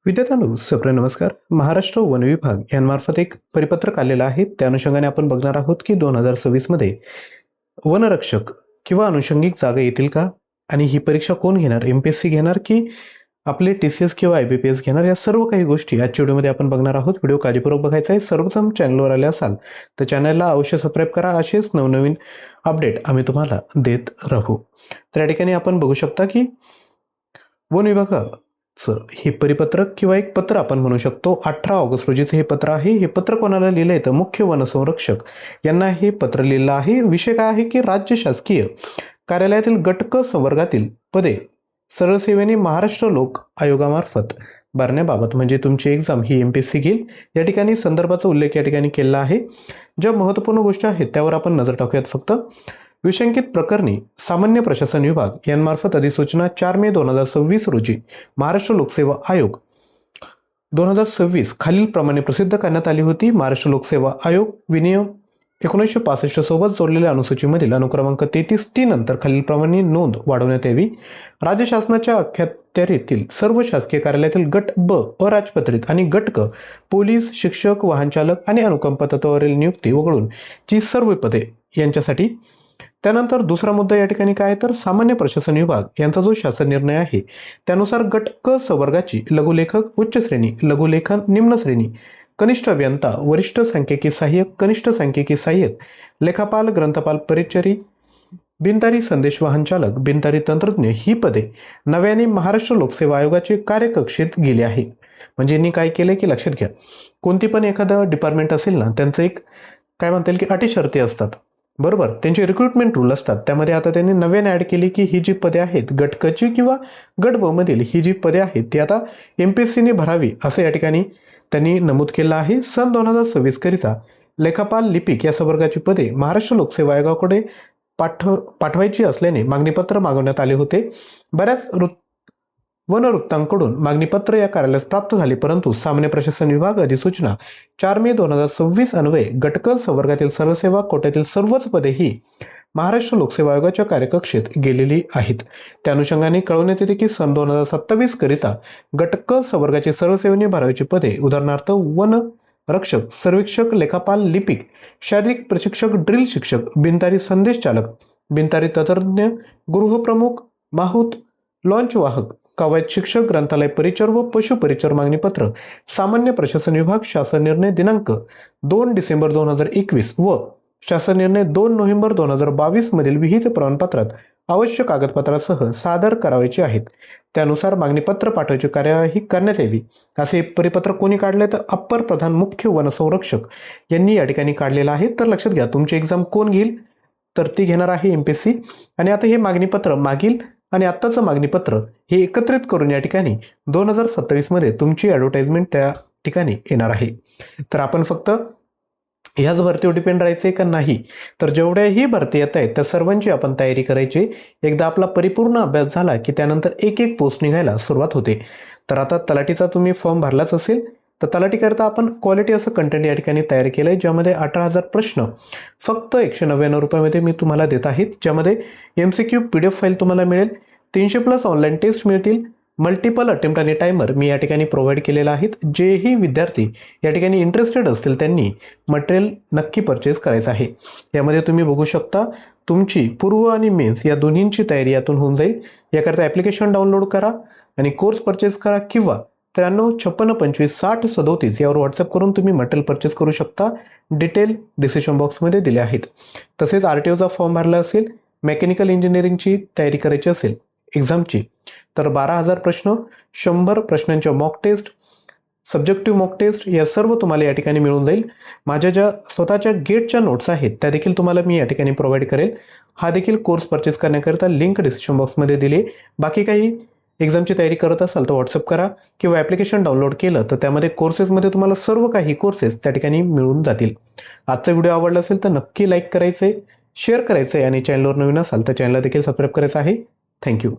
विद्यार्थ्यांनो सप्रे नमस्कार. महाराष्ट्र वन विभाग यांमार्फत एक परिपत्रक आलेलं आहे. त्या अनुषंगाने आपण बघणार आहोत की 2026 मध्ये वनरक्षक किंवा अनुषंगिक जागा येतील का, आणि ही परीक्षा कोण घेणार, एमपीएससी घेणार की आपले टीसीएस किंवा आयबीपीएस घेणार, या सर्व काही गोष्टी आजच्या व्हिडिओमध्ये आपण बघणार आहोत. व्हिडिओ काळजीपूर्वक बघायचा आहे. सर्वप्रथम चॅनलवर आले असाल तर चॅनलला अवश्य सबस्क्राईब करा. असेच नवनवीन अपडेट आम्ही तुम्हाला देत राहू. तर या ठिकाणी आपण बघू शकता की वन विभागाचं हे परिपत्रक किंवा एक पत्र आपण म्हणू शकतो. 18 ऑगस्ट रोजीचं हे पत्र आहे. हे पत्र कोणाला लिहिलं आहे तर मुख्य वनसंरक्षक यांना हे पत्र लिहिलं आहे. विषय काय आहे की राज्य शासकीय कार्यालयातील गट क संवर्गातील पदे सरळ सेवेने महाराष्ट्र लोक आयोगामार्फत भरण्याबाबत, म्हणजे तुमची एक्झाम ही एमपीएससी घेईल. या ठिकाणी संदर्भाचा उल्लेख या ठिकाणी केला आहे. ज्या महत्त्वपूर्ण गोष्टी आहेत त्यावर आपण नजर टाकूयात फक्त. विशंकित प्रकरणी सामान्य प्रशासन विभाग यांमार्फत अधिसूचना 4 मे 2026 रोजी महाराष्ट्र लोकसेवा आयोग 2026 खालीलप्रमाणे प्रसिद्ध करण्यात आली होती. महाराष्ट्र लोकसेवा आयोग विनियम 1965 सोबत जोडलेल्या अनुसूचीमधील अनुक्रमांक 33T नंतर खालीलप्रमाणे नोंद वाढवण्यात यावी. राज्य शासनाच्या अखत्यारीतील सर्व शासकीय कार्यालयातील गट ब अराजपत्रित आणि गट क पोलीस, शिक्षक, वाहन चालक आणि अनुकंप तत्वावरील नियुक्ती वगळून जी सर्व पदे यांच्यासाठी. त्यानंतर दुसरा मुद्दा या ठिकाणी काय तर सामान्य प्रशासन विभाग यांचा जो शासन निर्णय आहे त्यानुसार गट क संवर्गाची लघुलेखक, उच्च श्रेणी लघुलेखन, निम्न श्रेणी कनिष्ठ अभियंता, वरिष्ठ सांख्यिकी सहाय्यक, कनिष्ठ सांख्यिकी सहाय्यक, लेखापाल, ग्रंथपाल, परिचरी, बिनतारी संदेश वाहन चालक, बिनतारी तंत्रज्ञ ही पदे नव्याने महाराष्ट्र लोकसेवा आयोगाचे कार्यकक्षेत गेले आहे. म्हणजे यांनी काय केले की लक्षात घ्या, कोणती पण एखादं डिपार्टमेंट असेल ना त्यांचं एक काय म्हणता येईल की अटी शर्ती असतात, बरोबर, त्यांचे रिक्रुटमेंट रूल असतात. त्यामध्ये आता त्यांनी नव्याने ॲड केली की ही जी पदे आहेत गट क ची किंवा गट ब मधील ही जी पदे आहेत ती आता एमपीएससीने भरावी असं या ठिकाणी त्यांनी नमूद केलं आहे. सन 2026 करिता लेखापाल, लिपिक या संवर्गाची पदे महाराष्ट्र लोकसेवा आयोगाकडे पाठवायची असल्याने मागणीपत्र मागवण्यात आले होते. बऱ्याच वनवृत्तांकडून मागणीपत्र या कार्यालयास प्राप्त झाले, परंतु सामान्य प्रशासन विभाग अधिसूचना 4 मे 2026 अन्वये गट क संवर्गातील सर्वसेवा कोट्यातील सर्वच पदे ही महाराष्ट्र लोकसेवा आयोगाच्या कार्यकक्षेत गेलेली आहेत. त्या अनुषंगाने कळवण्यात येते की सन 2027 करिता गट क संवर्गाची सर्वसेवेने भरावीची पदे उदाहरणार्थ वन रक्षक, सर्वेक्षक, लेखापाल, लिपिक, शारीरिक प्रशिक्षक, ड्रिल शिक्षक, बिनतारी संदेश चालक, बिनतारी तंत्रज्ञ, गृहप्रमुख, माहूत, लॉन्च वाहक, कवायत शिक्षक, ग्रंथालय परिचर व पशु परिचर मागणीपत्र सामान्य प्रशासन विभाग शासन निर्णय दिनांक 2 डिसेंबर 2021 व शासन निर्णय 2 नोव्हेंबर 2022 मधील विहित प्रमाणपत्रात आवश्यक कागदपत्रासह सादर करायचे आहेत. त्यानुसार मागणीपत्र पाठवायची कार्यवाही करण्यात यावी. असे परिपत्र कोणी काढले तर अप्पर प्रधान मुख्य वनसंरक्षक यांनी या ठिकाणी काढलेलं आहे. तर लक्षात घ्या, तुमची एक्झाम कोण घेईल तर ती घेणार आहे एमपीएससी. आणि आता हे मागणीपत्र मागील आणि आत्ताचं मागणीपत्र हे एकत्रित करून या ठिकाणी 2027 मध्ये तुमची ॲडव्हर्टाइजमेंट त्या ठिकाणी येणार आहे. तर आपण फक्त ह्याच भरतीवर डिपेंड राहायचे का नाही, तर जेवढ्याही भरती येत आहेत त्या सर्वांची आपण तयारी करायची. एकदा आपला परिपूर्ण अभ्यास झाला की त्यानंतर एक एक पोस्ट निघायला सुरुवात होते. तर आता तलाठीचा तुम्ही फॉर्म भरलाच असेल तर तलाठीकरता आपण क्वालिटी असं कंटेंट या ठिकाणी तयार केलं आहे, ज्यामध्ये 18,000 प्रश्न फक्त 199 रुपयामध्ये मी तुम्हाला देत आहेत. ज्यामध्ये MCQ PDF फाईल तुम्हाला मिळेल, 300+ ऑनलाईन टेस्ट मिळतील, मल्टिपल अटेम्प्ट आणि टायमर मी या ठिकाणी प्रोव्हाइड केलेला आहेत. जेही विद्यार्थी या ठिकाणी इंटरेस्टेड असतील त्यांनी मटेरियल नक्की परचेस करायचं आहे. यामध्ये तुम्ही बघू शकता तुमची पूर्व आणि मेन्स या दोन्हींची तयारी यातून होऊन जाईल. याकरता ॲप्लिकेशन डाउनलोड करा आणि कोर्स परचेस करा किंवा 9356256037 यावर व्हॉट्सअप करून तुम्ही मटेरियल परचेस करू शकता. डिटेल डिस्क्रिप्शन बॉक्समध्ये दिले आहेत. तसेच RTOचा फॉर्म भरला असेल, मेकॅनिकल इंजिनिअरिंगची तयारी करायची असेल एक्झामची तर 12,000 प्रश्न, 100 प्रश्नांच्या mock test, subjective mock test या सर्व तुम्हाला या ठिकाणी मिळून जाईल. माझ्या ज्या स्वतःच्या गेटच्या नोट्स आहेत त्या देखील तुम्हाला मी या ठिकाणी प्रोव्हाइड करेल. हा देखील कोर्स परचेस करण्याकरिता लिंक डिस्क्रिप्शन बॉक्समध्ये दिली. बाकी काही एक्झामची तयारी करत असाल तर व्हॉट्सअप करा किंवा ॲप्लिकेशन डाउनलोड केलं तर त्यामध्ये कोर्सेसमध्ये तुम्हाला सर्व काही कोर्सेस त्या ठिकाणी मिळून जातील. आजचा व्हिडिओ आवडला असेल तर नक्की लाईक करायचं आहे, शेअर करायचं आहे आणि चॅनलवर नवीन असाल तर चॅनलला देखील सबस्क्राईब करायचं आहे. थँक्यू.